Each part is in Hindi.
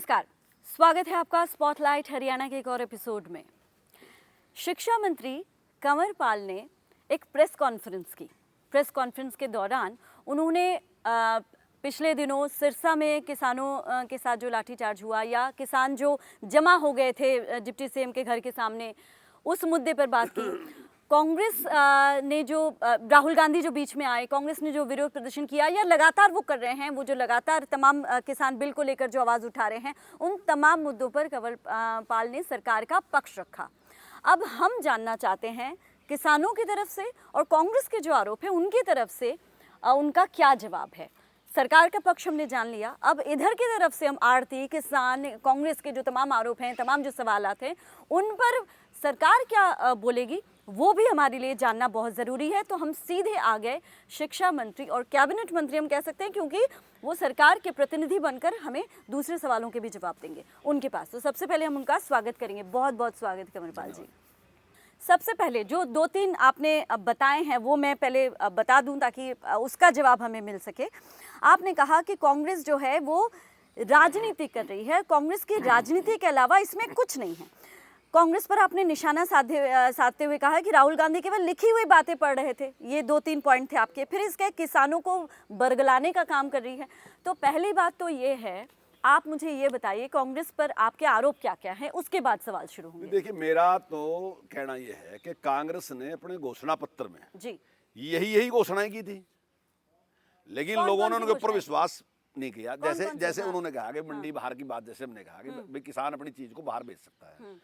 नमस्कार, स्वागत है आपका स्पॉटलाइट हरियाणा के एक और एपिसोड में। शिक्षा मंत्री कंवर पाल ने एक प्रेस कॉन्फ्रेंस के दौरान उन्होंने पिछले दिनों सिरसा में किसानों के साथ जो लाठीचार्ज हुआ या किसान जो जमा हो गए थे डिप्टी सीएम के घर के सामने, उस मुद्दे पर बात की। कांग्रेस ने जो राहुल गांधी जो बीच में आए, कांग्रेस ने जो विरोध प्रदर्शन किया या लगातार वो कर रहे हैं, वो जो लगातार तमाम किसान बिल को लेकर जो आवाज़ उठा रहे हैं, उन तमाम मुद्दों पर कंवर पाल ने सरकार का पक्ष रखा। अब हम जानना चाहते हैं किसानों की तरफ से और कांग्रेस के जो आरोप है उनकी तरफ से उनका क्या जवाब है। सरकार का पक्ष हमने जान लिया, अब इधर की तरफ से हम आड़ती किसान कांग्रेस के जो तमाम आरोप हैं, तमाम जो सवालात हैं, उन पर सरकार क्या बोलेगी वो भी हमारे लिए जानना बहुत ज़रूरी है। तो हम सीधे आ गए शिक्षा मंत्री और कैबिनेट मंत्री हम कह सकते हैं, क्योंकि वो सरकार के प्रतिनिधि बनकर हमें दूसरे सवालों के भी जवाब देंगे उनके पास। तो सबसे पहले हम उनका स्वागत करेंगे। बहुत बहुत स्वागत कंवरपाल जी। सबसे पहले जो दो तीन आपने बताए हैं वो मैं पहले बता दूं ताकि उसका जवाब हमें मिल सके। आपने कहा कि कांग्रेस जो है वो राजनीति कर रही है, कांग्रेस की राजनीति के अलावा इसमें कुछ नहीं है। कांग्रेस पर आपने निशाना साधते हुए कहा कि राहुल गांधी केवल लिखी हुई बातें पढ़ रहे थे। ये दो तीन पॉइंट थे आपके। फिर इसके किसानों को बरगलाने का काम कर रही है। तो पहली बात तो ये है, आप मुझे ये बताइए कांग्रेस पर आपके आरोप क्या क्या हैं, उसके बाद सवाल शुरू होंगे। देखिए, मेरा तो कहना यह है कि कांग्रेस ने अपने घोषणा पत्र में जी यही घोषणाएं की थी, लेकिन लोगों ने उनके ऊपर विश्वास नहीं किया। जैसे उन्होंने कहा कि मंडी बाहर की बात, जैसे हमने कहा कि भाई किसान अपनी चीज को बाहर बेच सकता है,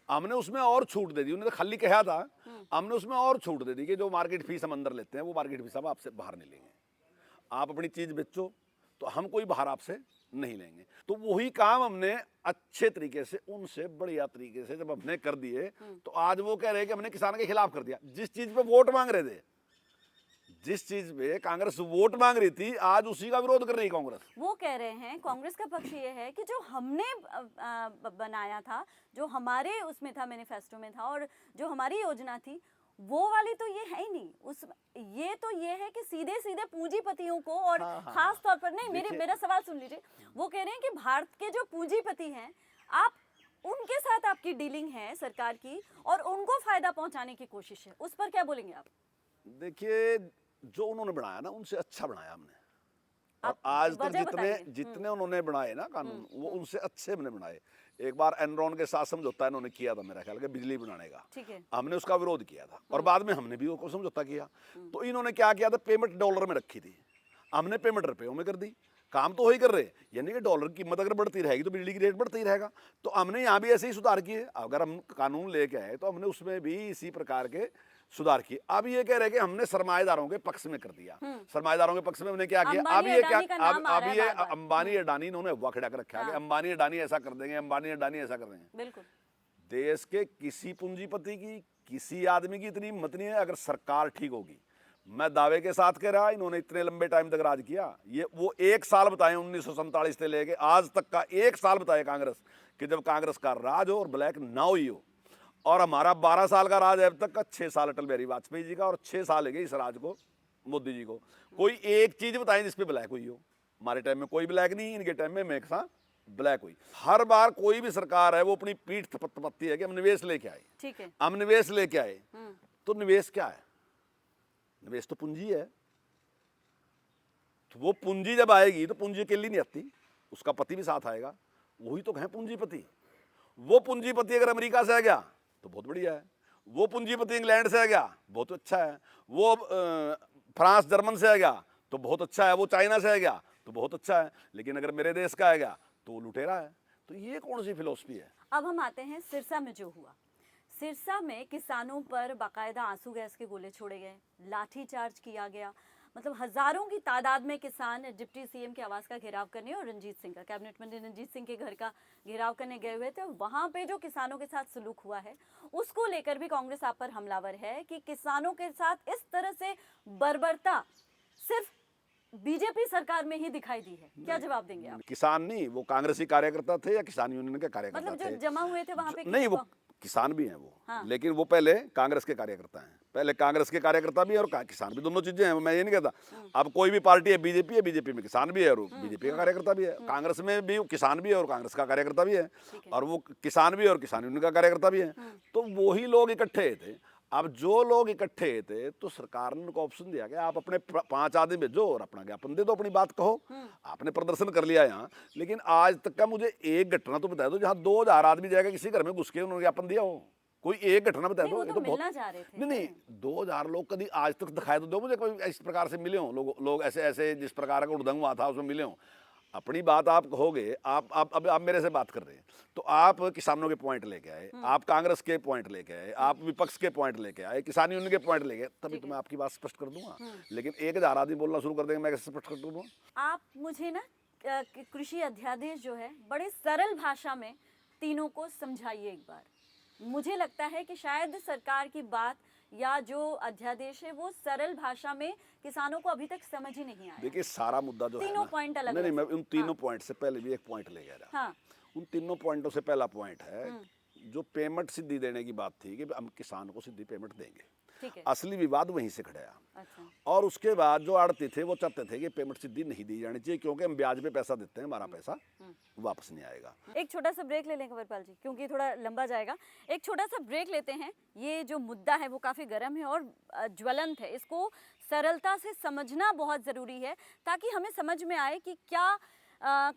हमने उसमें और छूट दे दी। उन्होंने तो खाली कहा था, हमने उसमें और छूट दे दी कि जो मार्केट फीस हम अंदर लेते हैं वो मार्केट फीस हम आपसे बाहर नहीं लेंगे। आप अपनी चीज बेचो तो हम कोई बाहर आपसे नहीं लेंगे। तो वही काम हमने अच्छे तरीके से, उनसे बढ़िया तरीके से जब हमने कर दिए, तो आज वो कह रहे हैं कि हमने किसान के खिलाफ कर दिया। जिस चीज पे वोट मांग रहे थे, जिस चीज पे कांग्रेस वोट मांग रही थी, आज उसी का विरोध कर रही है कांग्रेस। वो कह रहे हैं, कांग्रेस का पक्ष ये है कि जो हमने बनाया था, जो हमारे उसमें था, मैनिफेस्टो में था, और जो हमारी योजना थी, वो वाली तो ये है ही नहीं। ये तो ये है कि सीधे सीधे पूंजीपतियों को, और खास तौर पर नहीं, मेरा सवाल सुन लीजिए। वो कह रहे हैं कि भारत के जो पूंजीपति हैं, आप उनके साथ आपकी डीलिंग है सरकार की, और उनको फायदा पहुंचाने की कोशिश है। उस पर क्या बोलेंगे आप? देखिए, जो उन्होंने बनाया ना, उनसे अच्छा बनाया हमने। और आज तक जितने उन्होंने बनाए ना कानून, वो उनसे अच्छे हमने बनाए। एक बार एनरॉन के साथ समझौता इन्होंने किया था, मेरा ख्याल है बिजली बनाने का, हमने उसका विरोध किया था, और बाद में हमने भी उसको समझौता किया। तो इन्होंने क्या किया था, पेमेंट डॉलर में रखी थी, हमने पेमेंट रुपयों में कर दी। काम तो वही कर रहे, यानी कि डॉलर की कीमत अगर बढ़ती रहेगी तो बिजली की रेट बढ़ता ही रहेगा। तो हमने यहाँ भी ऐसे ही सुधार किए। अगर हम कानून लेके आए तो हमने उसमें भी इसी प्रकार के सुधार किए। अब ये कह रहे हैं कि हमने सरमाएदारों के पक्ष में कर दिया। सरमाएदारों के पक्ष में हमने क्या किया, अब ये अंबानी अडानी इन्होंने हुआ खड़ा कर रखा है कि अंबानी अडानी ऐसा कर देंगे, अंबानी अडानी ऐसा कर देंगे। बिल्कुल। देश के किसी पूंजीपति की, किसी आदमी की इतनी हिम्मत नहीं है। अगर सरकार ठीक होगी, मैं दावे के साथ कह रहा, इन्होंने इतने लंबे टाइम तक राज किया, ये वो 1 साल बताए 1947 से लेके आज तक का 1 साल बताए कांग्रेस, कि जब कांग्रेस का राज हो और ब्लैक ना हुई हो। और हमारा 12 साल का राज है अब तक का, 6 साल अटल बिहारी वाजपेयी जी का, और 6 साल है इस राज को मोदी जी को। कोई एक चीज बताएं जिसपे ब्लैक हुई हो। हमारे टाइम में कोई ब्लैक नहीं, इनके टाइम में मेक्सा ब्लैक हुई। हर बार कोई भी सरकार है वो अपनी पीठ थपथपाती है कि हम निवेश लेके आए। ठीक है, हम निवेश लेके आए। तो निवेश क्या है? निवेश तो पूंजी है। तो वो पूंजी जब आएगी तो पूंजी अकेली नहीं आती, उसका पति भी साथ आएगा। वही तो कहें पूंजीपति। वो पूंजीपति अगर अमेरिका से आ गया तो बहुत बढ़िया है, वो पूंजीपति इंग्लैंड से आ गया बहुत अच्छा है, वो फ्रांस जर्मन से आ गया तो बहुत अच्छा है, वो चाइना से आ गया तो बहुत अच्छा है, लेकिन अगर मेरे देश का आ गया तो वो लुटेरा है। तो ये कौन सी फिलॉसफी है? अब हम आते हैं सिरसा में जो हुआ। सिरसा में किसानों पर बाकायदा आंसू गैस के गोले छोड़े गए, लाठीचार्ज किया गया। मतलब हजारों की तादाद में किसान डिप्टी सीएम के आवास का घेराव करने और रंजीत सिंह का, कैबिनेट मंत्री रंजीत सिंह के घर का घेराव करने गए हुए थे। वहां पे जो किसानों के साथ सलूक हुआ है उसको लेकर भी कांग्रेस आप पर हमलावर है कि किसानों के साथ इस तरह से बर्बरता सिर्फ बीजेपी सरकार में ही दिखाई दी है। क्या जवाब देंगे आप? किसान नहीं, वो कांग्रेसी कार्यकर्ता थे या किसान यूनियन के कार्यकर्ता मतलब जो थे, जमा हुए थे वहां पे? नहीं, वो किसान भी हैं वो, हाँ। लेकिन वो पहले कांग्रेस के कार्यकर्ता हैं, पहले कांग्रेस के कार्यकर्ता भी हैं और किसान भी, दोनों चीजें हैं, मैं ये नहीं कहता। अब कोई भी पार्टी है, बीजेपी में किसान भी है और बीजेपी का कार्यकर्ता भी है, कांग्रेस में भी किसान भी है और कांग्रेस का कार्यकर्ता भी है, और वो किसान भी है और किसान यूनियन का कार्यकर्ता भी है। तो वही लोग इकट्ठे थे। अब जो लोग इकट्ठे थे तो सरकार ने उनको ऑप्शन दिया कि आप अपने 5 आदमी भेजो और अपना ज्ञापन दे दो, अपनी बात कहो। आपने प्रदर्शन कर लिया यहाँ, लेकिन आज तक का मुझे एक घटना तो बता दो जहाँ 2000 आदमी जाएगा किसी घर में घुस के उन्होंने ज्ञापन दिया हो। कोई एक घटना बता दो। ये तो मिलना चाह रहे थे। नहीं 2000 लोग कभी आज तक दिखाई तो दो मुझे, कोई इस प्रकार से मिले हो लोग ऐसे ऐसे जिस प्रकार का उड़दंग हुआ था उसमें मिले हो। अपनी बात आप कहोगे, आप मेरे से बात कर रहे हैं तो आप किसानों के पॉइंट लेके आए, आप कांग्रेस के पॉइंट लेके आए, आप विपक्ष के पॉइंट लेके आए, किसान यूनियन के पॉइंट लेके, तभी तो मैं आपकी बात स्पष्ट कर दूंगा। लेकिन 1000 आदमी बोलना शुरू कर देंगे, मैं कैसे स्पष्ट कर दूंगा? आप मुझे ना कृषि अध्यादेश जो है बड़े सरल भाषा में तीनों को समझाइए एक बार। मुझे लगता है कि शायद सरकार की बात या जो अध्यादेश है वो सरल भाषा में किसानों को अभी तक समझ ही नहीं आया। देखिए सारा मुद्दा जो है तीनों ना, पॉइंट अलग नहीं अलग मैं उन तीनों पॉइंट से पहले भी एक पॉइंट ले गया था। हाँ। उन तीनों पॉइंटों से पहला पॉइंट है जो पेमेंट सिद्धि देने की बात थी कि हम किसान को सिद्धि पेमेंट देंगे, ठीक है। असली विवाद वहीं से खड़ा। अच्छा। और उसके बाद जो आड़ती थे वो चाहते थे कि पेमेंट सिद्धि नहीं दी जानी चाहिए क्योंकि हम ब्याज पे पैसा देते हैं, हमारा पैसा वापस नहीं आएगा। एक छोटा सा ब्रेक ले लें कंवरपाल जी, क्योंकि थोड़ा लंबा जाएगा। एक छोटा सा ब्रेक लेते हैं। ये जो मुद्दा है वो काफ़ी गर्म है और ज्वलंत है, इसको सरलता से समझना बहुत ज़रूरी है ताकि हमें समझ में आए कि क्या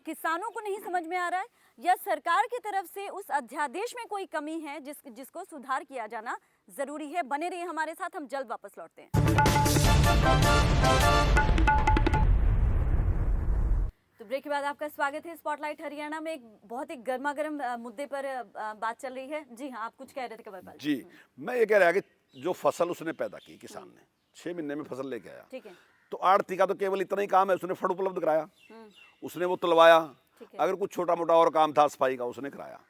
किसानों को नहीं समझ में आ रहा है या सरकार की तरफ से उस अध्यादेश में कोई कमी है जिसको सुधार किया जाना ज़रूरी है। बने रहिए हमारे साथ, हम जल्द वापस लौटते हैं। तो ब्रेक के बाद आपका स्वागत है स्पॉटलाइट हरियाणा में। एक बहुत ही गर्मा गर्म मुद्दे पर बात चल रही है। जी हाँ, आप कुछ कह रहे थे कंवरपाल जी, मैं ये कह रहा कि जो फसल उसने पैदा की किसान ने 6 महीने में फसल लेके आया, ठीक है, तो आड़ती का तो केवल इतना ही काम है, उसने फंड उपलब्ध कराया, उसने वो तुलवाया, अगर कुछ छोटा मोटा और काम था सफाई का उसने कराया,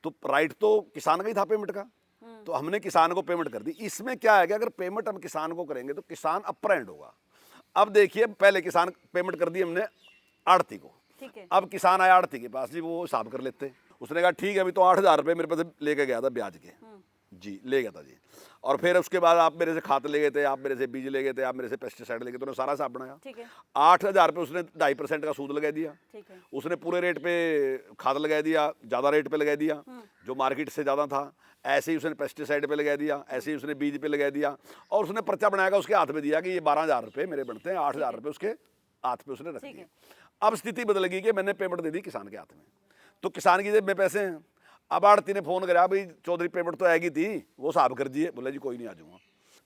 तो राइट तो किसान का ही था पेमेंट का, तो हमने किसान को पेमेंट कर दी। इसमें क्या है कि अगर पेमेंट हम किसान को करेंगे तो किसान अपर एंड होगा। अब देखिए पहले किसान पेमेंट कर दी हमने आड़ती को, ठीक है। अब किसान आया आड़ती के पास, जी वो हिसाब कर लेते, उसने कहा ठीक है अभी तो 8000 रुपये मेरे पास लेके गया था ब्याज के, जी ले गया था जी, और फिर उसके बाद आप मेरे से खाद ले गए थे, आप मेरे से बीज ले गए थे, आप मेरे से पेस्टिसाइड ले गए थे, उन्होंने सारा हिसाब बनाया, ठीक है। 8000 रुपये उसने 2.5% का सूद लगा दिया, ठीक है। उसने पूरे रेट पे खाद लगा दिया, ज़्यादा रेट पे लगा दिया जो मार्केट से ज़्यादा था, ऐसे ही उसने पेस्टिसाइड पे लगा दिया, ऐसे ही उसने बीज पे लगा दिया, और उसने पर्चा बनाया उसके हाथ में दिया कि ये 12000 रुपये मेरे बनते हैं, 8000 रुपये उसके हाथ पे उसने रख दिए। अब स्थिति बदल गई कि मैंने पेमेंट दे दी किसान के हाथ में, तो किसान की जेब में पैसे हैं। अब आड़ती ने फोन करा, भाई चौधरी पेमेंट तो आएगी थी, वो हिसाब कर दिए, बोला जी कोई नहीं आ जाऊंगा।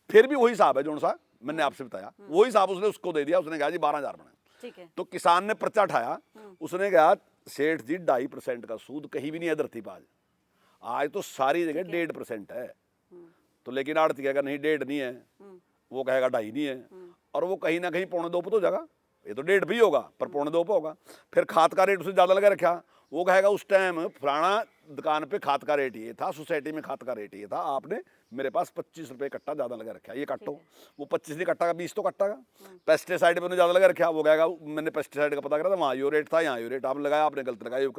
फिर भी वही हिसाब है जो सा मैंने आपसे बताया, वही हिसाब उसने उसको दे दिया, उसने कहा जी 12000 बने, ठीक है। तो किसान ने पर्चा उठाया, उसने कहा सेठ जी 2.5% का सूद कहीं भी नहीं है धरती पर, आज तो सारी जगह 1.5% है, तो लेकिन आड़ती कहेगा नहीं 1.5 नहीं है, वो कहेगा 2.5 नहीं है, और वो कहीं ना कहीं 1.25 पे तो जाएगा, ये तो 1.5 भी होगा पर 1.25 पे होगा। फिर खाद का रेट उसने ज़्यादा लगा रखा, वो कहेगा उस टाइम फलाना दुकान पे खाद का रेट ये था, सोसाइटी में खाद का रेट ये था, आपने मेरे पास 25 रुपये कट्टा ज़्यादा लगा रखा है, ये काटो, वो 25 नहीं कट्टा का 20 तो कट्टा का। पेस्टिसाइड पे उन्होंने ज़्यादा लगा रखा, वो कहेगा मैंने पेस्टिसाइड का पता करा था, वहाँ यो रेट था, यहाँ यो रेट, आप लगाया, आपने गलत लगाया,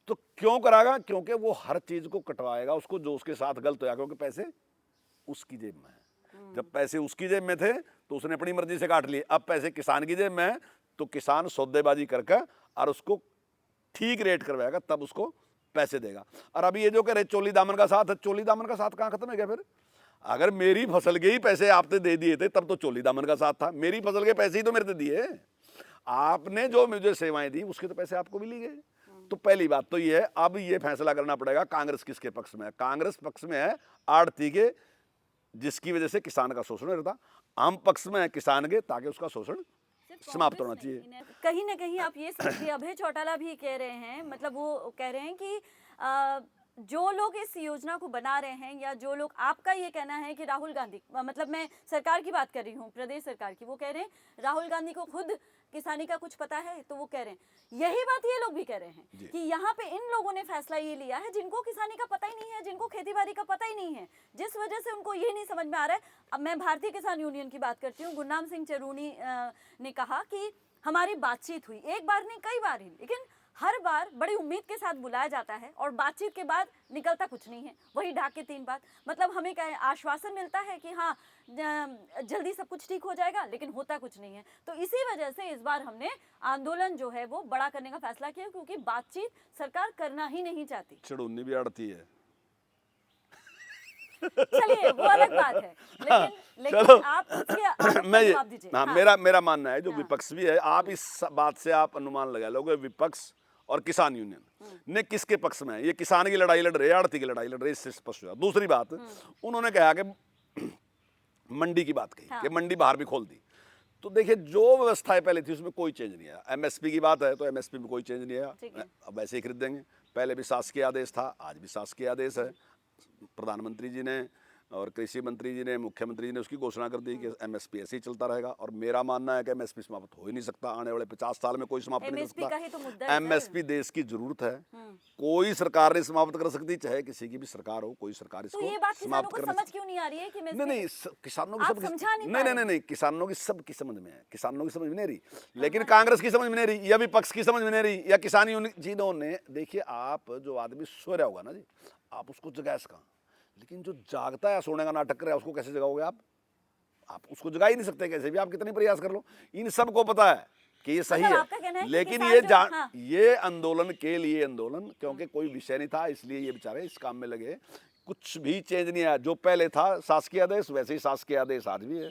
तो क्यों कराएगा? क्योंकि वो हर चीज़ को कटवाएगा उसको जो उसके साथ गलत होगा, क्योंकि पैसे उसकी जेब में है। जब पैसे उसकी जेब में थे तो उसने अपनी मर्जी से काट लिए, अब पैसे किसान की जेब में है तो किसान सौदेबाजी करके और उसको ठीक रेट करवाएगा, तब उसको पैसे देगा। और अभी ये जो कह रहे चोली दामन का साथ है, चोली दामन का साथ कहाँ खत्म है क्या? फिर अगर मेरी फसल के ही पैसे आपने दे दिए थे तब तो चोली दामन का साथ था, मेरी फसल के पैसे ही तो मेरे से दिए, आपने जो मुझे सेवाएं दी उसके तो पैसे आपको भी लिए गए। तो पहली बात तो ये है, अब ये फैसला करना पड़ेगा कांग्रेस किसके पक्ष में है। कांग्रेस पक्ष में है आड़ती के, जिसकी वजह से किसान का शोषण हो रहा था, आम पक्ष में है किसान के, ताकि उसका शोषण समाप्त होना चाहिए। कहीं ना कहीं आप ये समझिए, अभय चौटाला भी कह रहे हैं, मतलब वो कह रहे हैं कि जो लोग इस योजना को बना रहे हैं या जो लोग, आपका ये कहना है कि राहुल गांधी, मतलब मैं सरकार की बात कर रही हूँ, प्रदेश सरकार की, वो कह रहे हैं राहुल गांधी को खुद किसानी का कुछ पता है, तो वो कह रहे हैं यही बात ये लोग भी कह रहे हैं कि यहाँ पे इन लोगों ने फैसला ये लिया है जिनको किसानी का पता ही नहीं है, जिनको खेती बाड़ी का पता ही नहीं है, जिस वजह से उनको ये नहीं समझ में आ रहा है। अब मैं भारतीय किसान यूनियन की बात करती हूँ, गुरनाम सिंह चरूनी ने कहा कि हमारी बातचीत हुई, एक बार नहीं कई बार ही, लेकिन हर बार बड़ी उम्मीद के साथ बुलाया जाता है और बातचीत के बाद निकलता कुछ नहीं है, वही ढाक के 3 बात। मतलब हमें क्या है, आश्वासन मिलता है कि हाँ जल्दी सब कुछ ठीक हो जाएगा, लेकिन होता कुछ नहीं है। तो इसी वजह से इस बार हमने आंदोलन जो है वो बड़ा करने का फैसला किया, क्योंकि बातचीत सरकार करना ही नहीं चाहती। चिड़ुन्नी भी अड़ती है। चलिए वो अलग बात है, लेकिन चलो आप इसके आरोप मैं का ये जवाब दीजिए। हाँ, हाँ। मेरा मानना है जो हाँ। विपक्ष भी है, आप इस बात से आप अनुमान लगा लोगे विपक्ष और किसान यूनियन ने किसके पक्ष में है। ये किसान की लड़ाई लड़ रहे हैं, आड़ती की लड़ाई लड़ रहे हैं, इससे स्पष्ट हुआ। दूसरी बात, उन्होंने कहा कि मंडी की बात कही हाँ। कि मंडी बाहर भी खोल दी। तो देखिए जो व्यवस्थाएं पहले थी उसमें कोई चेंज नहीं आया। एमएसपी की बात है तो एमएसपी में कोई चेंज नहीं ठीक आया, है। अब वैसे ही खरीदेंगे। पहले भी शासकीय आदेश था, आज भी शासकीय आदेश है। प्रधानमंत्री जी ने और कृषि मंत्री जी ने, मुख्यमंत्री जी ने उसकी घोषणा कर दी कि एमएसपी ऐसे ही चलता रहेगा। और मेरा मानना है कि एमएसपी समाप्त हो ही नहीं सकता, आने वाले 50 साल में कोई समाप्त नहीं एमएसपी कर का ही तो सकता। मुद्दा है एमएसपी देश की जरूरत है, कोई सरकार नहीं समाप्त कर सकती, चाहे किसी की भी सरकार हो, कोई सरकार तो ये इसको बात किसानों समाप्त को कर समझ क्यों नहीं आ रही है कि नहीं, किसानों की आप सब समझा नहीं पा नहीं, रहे नहीं, नहीं, किसानों की सबकी समझ में है, किसानों की समझ में नहीं रही, लेकिन कांग्रेस की समझ में नहीं रही या विपक्ष की समझ में नहीं रही या किसान यूनियन। जिन्होंने, देखिए आप जो आदमी सो रहा होगा ना जी, आप उसको जगाए सका, लेकिन जो जागता है सोने का नाटक कर रहा है उसको कैसे जगाओगे आप उसको जगा ही नहीं सकते कैसे भी, आप कितने प्रयास कर लो। इन सबको पता है कि ये सही मतलब है, आपका कहना है कि लेकिन किसान हाँ। ये आंदोलन के लिए आंदोलन, क्योंकि कोई विषय नहीं था इसलिए ये बेचारे इस काम में लगे। कुछ भी चेंज नहीं आया, जो पहले था शासकीय आदेश वैसे ही शासकीय आदेश आज भी है,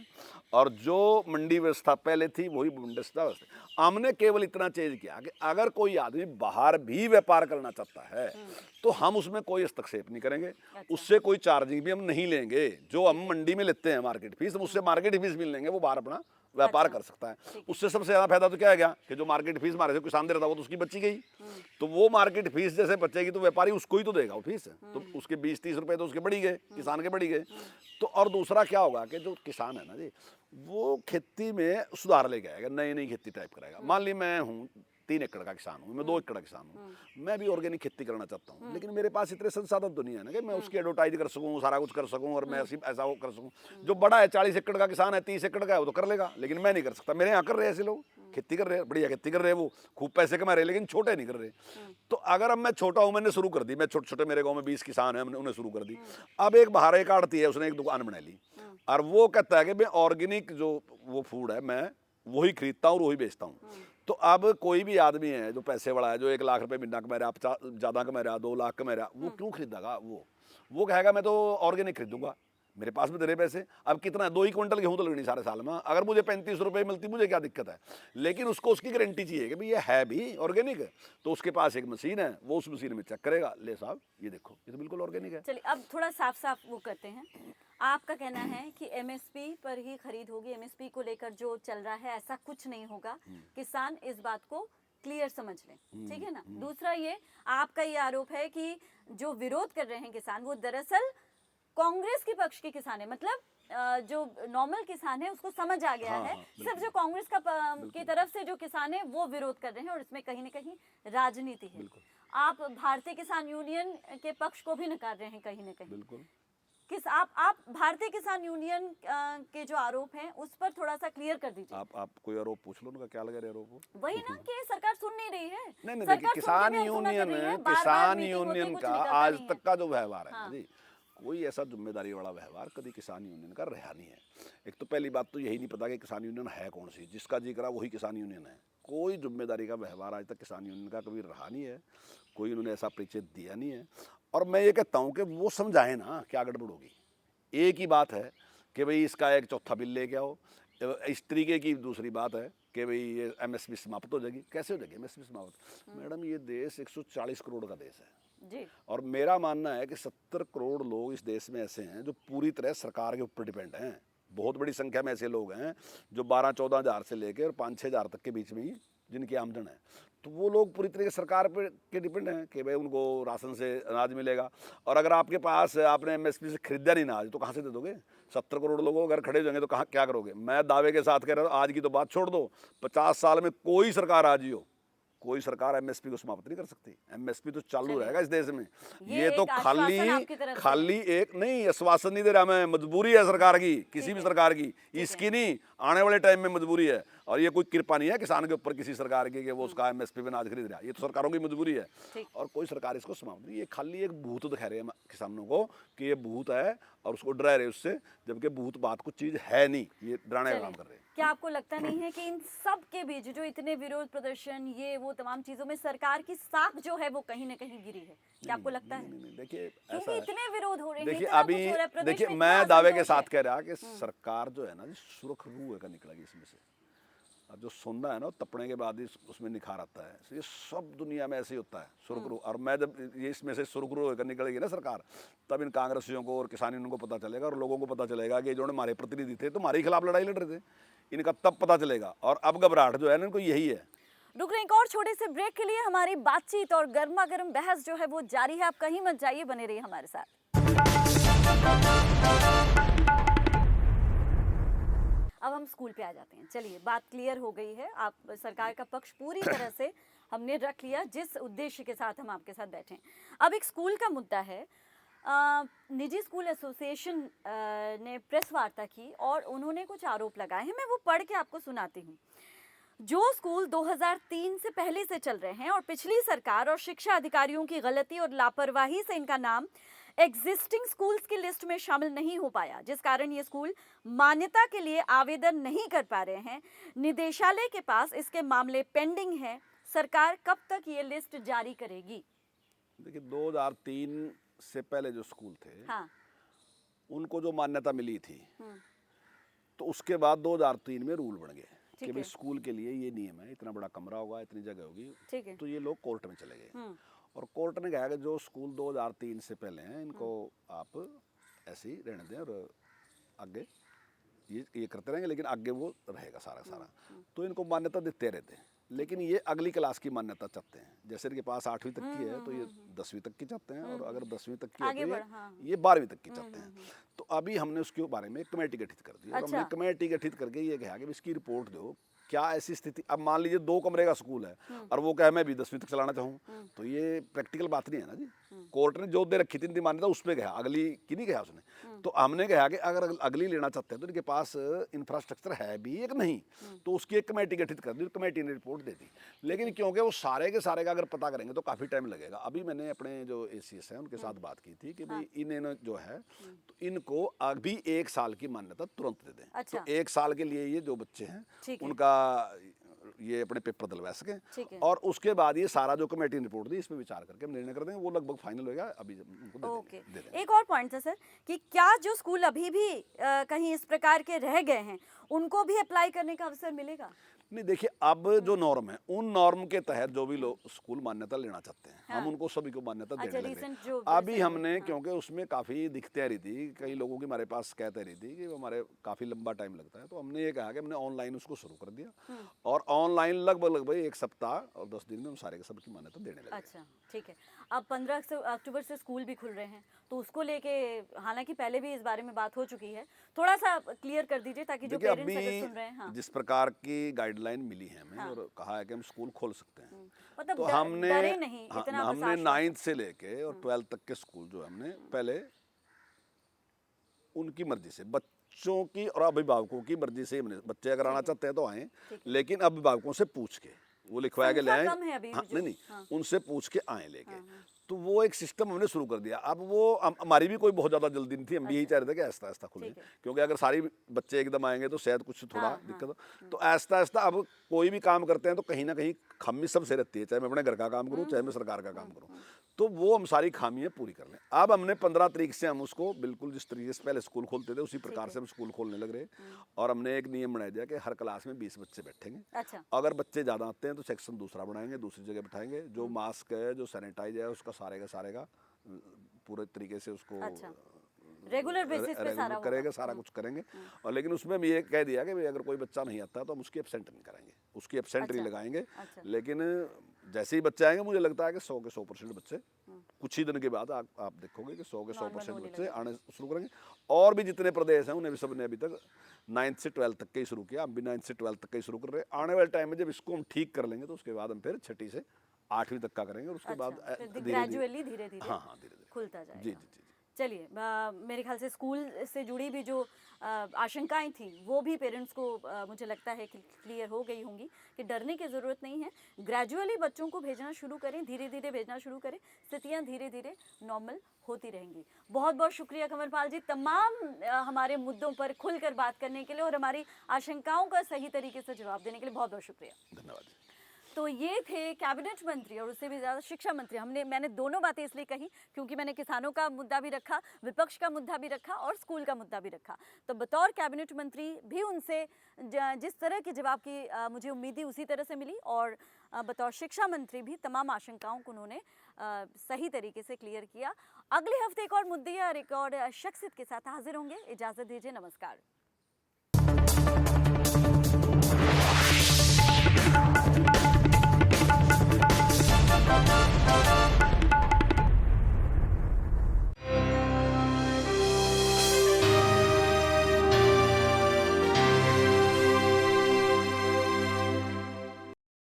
और जो मंडी व्यवस्था पहले थी वही मंडी व्यवस्था। हमने केवल इतना चेंज किया कि अगर कोई आदमी बाहर भी व्यापार करना चाहता है तो हम उसमें कोई हस्तक्षेप नहीं करेंगे, उससे कोई चार्जिंग भी हम नहीं लेंगे। जो हम मंडी में लेते हैं मार्केट फीस, हम उससे मार्केट फीस भी लेंगे, वो बाहर अपना व्यापार कर सकता है। उससे सबसे ज्यादा फायदा तो क्या है गया कि जो मार्केट फीस हमारे से किसान दे रहा था वो तो उसकी बची गई, तो वो मार्केट फीस जैसे बचेगी तो व्यापारी उसको ही तो देगा वो फीस, तो उसके 20-30 रुपए तो उसके बढ़ी गए, किसान के बढ़ी गए। तो और दूसरा क्या होगा कि जो किसान है ना जी, वो खेती में सुधार लेके आएगा, नई नई खेती टाइप कराएगा। मान ली मैं हूँ 3 एकड़ का किसान हूँ, मैं 2 एकड़ का किसान हूँ, मैं भी ऑर्गेनिक खेती करना चाहता हूँ, लेकिन मेरे पास इतने संसाधन तो नहीं है ना कि मैं उसकी एडवर्टाइज कर सकूँ, सारा कुछ कर सकूँ और मैं ऐसा वो कर सकूँ। जो बड़ा है 40 एकड़ का किसान है, 30 एकड़ का है, वो तो कर लेगा, लेकिन मैं नहीं कर सकता। मेरे यहाँ कर रहे हैं ऐसे लोग, खेती कर रहे हैं, बढ़िया खेती कर रहे हैं, वो खूब पैसे कमा रहे हैं, लेकिन छोटे नहीं कर रहे। तो अगर अब मैं छोटा हूँ, मैंने शुरू कर दी, मैं छोटे छोटे, मेरे गाँव में 20 किसान है, उन्हें शुरू कर दी। अब एक बाहर एक आड़ती है, उसने एक दुकान बना ली और वो कहता है कि मैं ऑर्गेनिक जो वो फूड है मैं वही खरीदता हूँ और वही बेचता हूँ। तो अब कोई भी आदमी है जो पैसे वाला है, जो 1 लाख रुपए महीना कमा रहा है, ज्यादा कमा रहा, 2 लाख कमा रहा, वो क्यों खरीदेगा? वो कहेगा मैं तो ऑर्गेनिक खरीदूंगा, मेरे पास में तेरे पैसे। अब कितना, 2 ही क्विंटल गेहूं तो लगनी सारे साल में, अगर मुझे 35 रुपए मिलती मुझे क्या दिक्कत है? लेकिन उसको उसकी गारंटी चाहिए कि भाई ये है भी ऑर्गेनिक, तो उसके पास एक मशीन है, वो उस मशीन में चेक करेगा, ले साहब ये देखो ये तो बिल्कुल ऑर्गेनिक है। चलिए अब थोड़ा साफ साफ वो करते हैं। आपका कहना है कि एमएसपी पर ही खरीद होगी, एमएसपी को लेकर जो चल रहा है ऐसा कुछ नहीं होगा, किसान इस बात को क्लियर समझ लें, ठीक है ना। दूसरा ये आपका ये आरोप है कि जो विरोध कर रहे हैं किसान, वो दरअसल कांग्रेस के पक्ष के किसान है, मतलब जो नॉर्मल किसान है उसको समझ आ गया है, सिर्फ जो कांग्रेस का की तरफ से जो किसान है वो विरोध कर रहे हैं और इसमें कहीं ना कहीं राजनीति है। आप भारतीय किसान यूनियन के पक्ष को भी नकार रहे हैं कहीं ना कहीं। बिल्कुल। आप भारतीय किसान यूनियन के जो आरोप हैं उस पर थोड़ा सा क्लियर कर दीजिए। आप कोई आरोप पूछ लो, उनका क्या लगा आरोप हो? वही ना कि सरकार सुन नहीं रही है। नहीं, देखिए किसान यूनियन का आज तक का जो व्यवहार है जी, कोई ऐसा जिम्मेदारी वाला व्यवहार कभी किसान यूनियन का रहा नहीं है। एक तो पहली बात तो यही नहीं पता कि किसान यूनियन है कौन सी, जिसका जिक्र वही किसान यूनियन है। कोई जिम्मेदारी का व्यवहार आज तक किसान यूनियन का कभी रहा नहीं है, कोई उन्होंने ऐसा परिचय दिया नहीं है। और मैं ये कहता हूँ कि वो समझाएं ना क्या गड़बड़ होगी। एक ही बात है कि भाई इसका एक चौथा बिल लेके आओ, इस तरीके की दूसरी बात है कि भाई ये एमएसपी समाप्त हो जाएगी। कैसे हो जाएगी एमएसपी समाप्त? मैडम ये देश 140 करोड़ का देश है जी। और मेरा मानना है कि 70 करोड़ लोग इस देश में ऐसे हैं जो पूरी तरह सरकार के ऊपर डिपेंड हैं। बहुत बड़ी संख्या में ऐसे लोग हैं जो 12-14 हज़ार से लेकर 5-6 हज़ार तक के बीच में ही जिनकी आमदन है, तो वो लोग पूरी तरह से सरकार पे के डिपेंड हैं कि भाई उनको राशन से अनाज मिलेगा। और अगर आपके पास आपने एमएसपी से खरीदा नहीं अनाज तो कहाँ से दे दोगे? 70 करोड़ लोगों अगर खड़े हो जाएंगे तो कहाँ क्या करोगे? मैं दावे के साथ कह रहा हूँ, आज की तो बात छोड़ दो, 50 साल में कोई सरकार आ जी हो, कोई सरकार एमएसपी को समाप्त नहीं कर सकती। एमएसपी तो चालू रहेगा इस देश में। ये तो खाली एक नहीं आश्वासन नहीं दे रहा मैं, मजबूरी है सरकार की, किसी भी सरकार की, इसकी नहीं, आने वाले टाइम में मजबूरी है। और ये कोई कृपा नहीं है किसान के ऊपर किसी सरकार की कि वो उसका एमएसपी पे अनाज खरीद रहा है, ये तो सरकारों की मजबूरी है। ठीक। और कोई सरकार इसको समाप्त नहीं, ये खाली एक भूत दिखा रहे हैं किसानों को कि ये भूत है और उसको डरा रहे उससे, जबकि भूत बात कुछ चीज है नहीं, ये डराने का काम कर रहे हैं। क्या आपको लगता नहीं है कि इन सब के बीच जो इतने विरोध प्रदर्शन ये वो तमाम चीजों में सरकार की साख जो है वो कहीं ना कहीं गिरी है? क्या आपको लगता है? नहीं, देखिए क्योंकि ऐसा है। इतने विरोध हो रहे हैं, देखिए इतना अभी कुछ हो रहा है, प्रदेश देखिए में मैं इतना दावे के असंतोष साथ है। कह रहा कि सरकार जो है ना जी सुरखरू है का निकलेगी इसमें से। अब जो सोना है ना तपने के बाद ही उसमें निखार आता है, ये सब दुनिया में ऐसे ही होता है सुरखरू। और मैं जब ये इसमें से सुरखरू होकर निकलेगी ना सरकार, तब इन कांग्रेसियों को और किसानियों को पता चलेगा और लोगों को पता चलेगा कि जो हमारे प्रतिनिधि थे तो हमारे खिलाफ लड़ाई लड़ रहे थे, इनका तब पता चलेगा। और अब घबराहट जो है ना इनको यही है। रुक रहे हैं एक और छोटे से ब्रेक के लिए। हमारी बातचीत और गर्मा गर्म बहस जो है वो जारी है, आप कहीं मत जाइए, बने रहिए हमारे साथ। अब हम स्कूल पे आ जाते हैं। चलिए बात क्लियर हो गई है, आप सरकार का पक्ष पूरी तरह से हमने रख लिया जिस उद्देश्य के साथ हम आपके साथ बैठे हैं। अब एक स्कूल का मुद्दा है। निजी स्कूल एसोसिएशन ने प्रेस वार्ता की और उन्होंने कुछ आरोप लगाए हैं, मैं वो पढ़ के आपको सुनाती हूँ। जो स्कूल 2003 से पहले से चल रहे हैं और पिछली सरकार और शिक्षा अधिकारियों की गलती और लापरवाही से इनका नाम एग्जिस्टिंग स्कूल्स की लिस्ट में शामिल नहीं हो पाया, जिस कारण ये स्कूल मान्यता के लिए आवेदन नहीं कर पा रहे हैं। निदेशालय के पास इसके मामले पेंडिंग है। सरकार कब तक ये लिस्ट जारी करेगी? देखिए 2003 से पहले जो स्कूल थे हाँ। उनको जो मान्यता मिली थी तो उसके बाद 2003 में रूल बन गए कि भाई स्कूल के लिए ये नियम है, इतना बड़ा कमरा होगा, इतनी जगह होगी। ठीक है। तो ये लोग कोर्ट में चले गए और कोर्ट ने कहा कि जो स्कूल 2003 से पहले हैं इनको आप ऐसे ही रहने दें और आगे ये करते रहेंगे, लेकिन आगे वो रहेगा सारा। तो इनको मान्यता देते रहते हैं, लेकिन ये अगली क्लास की मान्यता चाहते हैं। जैसे इनके पास 8वीं तक की है तो ये 10वीं तक की चाहते हैं, और अगर 10वीं तक की है तो ये 12वीं तक की चाहते हैं। तो अभी हमने उसके बारे में कमेटी गठित कर दी और हमने कमेटी गठित करके ये कहा कि इसकी रिपोर्ट दो, क्या ऐसी स्थिति। अब मान लीजिए 2 कमरे का स्कूल है और वो कहे मैं भी 10वीं तक चलाना चाहूँ, तो ये प्रैक्टिकल बात नहीं है ना जी। कोर्ट ने जो दे रखी थी इनकी मान्यता उस पर कहा, अगली की नहीं कहा उसने। तो हमने कहा कि अगर अगली लेना चाहते हैं तो इनके पास इंफ्रास्ट्रक्चर है भी एक नहीं, तो उसकी एक कमेटी गठित कर दी, कमेटी ने रिपोर्ट दे दी। लेकिन क्योंकि वो सारे के सारे का अगर पता करेंगे तो काफ़ी टाइम लगेगा। अभी मैंने अपने जो एसीएस हैं उनके साथ बात की थी कि भाई इन्हें जो है तो इनको अभी 1 साल की मान्यता तुरंत दे दें। अच्छा। तो 1 साल के लिए ये जो बच्चे हैं उनका ये अपने पेपर दिलवा सकें, और उसके बाद ये सारा जो कमेटी ने रिपोर्ट दी इस पर विचार करके हम निर्णय कर देंगे। वो लगभग फाइनल होगा, अभी उनको दे देंगे। एक और पॉइंट है सर कि क्या जो स्कूल अभी भी कहीं इस प्रकार के रह गए हैं उनको भी अप्लाई करने का अवसर मिलेगा? नहीं, देखिए अब जो नॉर्म है उन नॉर्म के तहत जो भी लोग स्कूल मान्यता लेना चाहते हैं हम उनको सभी को मान्यता देने लगे। अभी हमने क्योंकि उसमें काफ़ी दिक्कतें आ रही थी, कई लोगों की हमारे पास शिकायत आ रही थी कि हमारे काफ़ी लंबा टाइम लगता है, तो हमने ये कहा कि हमने ऑनलाइन उसको शुरू कर दिया और ऑनलाइन लगभग 1 सप्ताह और 10 दिन में हम सारे के सब की मान्यता देने लगे। अच्छा, ठीक है। अब 15 अक्टूबर से स्कूल भी खुल रहे हैं, तो उसको लेके हालांकि पहले भी इस बारे में बात हो चुकी है, थोड़ा सा क्लियर कर दीजिए ताकि जो पेरेंट्स अगर सुन रहे हैं। हाँ। जिस प्रकार की गाइडलाइन मिली है हमें और कहा है कि हम स्कूल खोल सकते हैं, मतलब तो हमने 9th से लेके और 12th तक के स्कूल जो हमने पहले उनकी मर्जी से, बच्चों की और अभिभावकों की मर्जी से हमने, बच्चे अगर आना चाहते हैं तो आए, लेकिन अभिभावकों से पूछ के वो लिखवाया के ले आए। नहीं, उनसे पूछ के आए लेके। तो वो एक सिस्टम हमने शुरू कर दिया। अब वो हमारी भी कोई बहुत ज़्यादा जल्दी नहीं थी, हम भी यही चाह रहे थे कि आहिस्ता आहिस्ता खुले, क्योंकि अगर सारी बच्चे एकदम आएंगे तो शायद कुछ थोड़ा दिक्कत हो। तो आहिस्ता आहिस्ता अब कोई भी काम करते हैं तो कहीं ना कहीं खामी सबसे रहती है, चाहे मैं अपने घर का काम करूँ चाहे मैं सरकार का काम करूँ, तो वो हम सारी खामियां पूरी कर लें। अब हमने 15 तारीख से हम उसको बिल्कुल जिस तरीके से पहले स्कूल खोलते थे उसी प्रकार से हम स्कूल खोलने लग रहे, और हमने एक नियम बनाया दिया कि हर क्लास में 20 बच्चे बैठेंगे। अच्छा। अगर बच्चे ज़्यादा आते हैं तो सेक्शन दूसरा बनाएंगे, दूसरी जगह बैठाएंगे। जो मास्क है, जो सैनिटाइज है, उसका सारे का पूरे तरीके से उसको रेगुलर बेसिस पे सारा करेंगे, सारा कुछ करेंगे। और लेकिन उसमें हम ये कह दिया कि अगर कोई बच्चा नहीं आता तो हम उसकी एब्सेंट नहीं कराएंगे, उसकी एब्सेंट नहीं लगाएंगे। लेकिन जैसे ही बच्चे आएंगे मुझे लगता है कि 100 के 100% बच्चे कुछ ही दिन के बाद आप देखोगे कि 100 के 100% बच्चे आने शुरू करेंगे। और भी जितने प्रदेश हैं उन्हें भी सबने अभी तक 9th से 12th तक के ही शुरू किया, हम भी 9th से 12th तक के ही शुरू कर रहे हैं। आने वाले टाइम में जब इसको हम ठीक कर लेंगे तो उसके बाद हम फिर 6ठी से 8वीं तक का करेंगे, और उसके बाद ग्रेजुअली धीरे धीरे धीरे खुलता जाएगा। जी। चलिए, मेरे ख्याल से स्कूल से जुड़ी भी जो आशंकाएं थी वो भी पेरेंट्स को मुझे लगता है कि क्लियर हो गई होंगी कि डरने की ज़रूरत नहीं है। ग्रेजुअली बच्चों को भेजना शुरू करें, धीरे धीरे भेजना शुरू करें, स्थितियां धीरे धीरे नॉर्मल होती रहेंगी। बहुत बहुत शुक्रिया कंवरपाल जी, तमाम हमारे मुद्दों पर खुलकर बात करने के लिए और हमारी आशंकाओं का सही तरीके से जवाब देने के लिए बहुत बहुत शुक्रिया। धन्यवाद। तो ये थे कैबिनेट मंत्री और उससे भी ज़्यादा शिक्षा मंत्री। मैंने दोनों बातें इसलिए कही क्योंकि मैंने किसानों का मुद्दा भी रखा, विपक्ष का मुद्दा भी रखा और स्कूल का मुद्दा भी रखा। तो बतौर कैबिनेट मंत्री भी उनसे जिस तरह के जवाब की मुझे उम्मीद थी उसी तरह से मिली, और बतौर शिक्षा मंत्री भी तमाम आशंकाओं को उन्होंने सही तरीके से क्लियर किया। अगले हफ्ते एक और मुद्दे और एक और शख्सियत के साथ हाजिर होंगे। इजाज़त दीजिए, नमस्कार।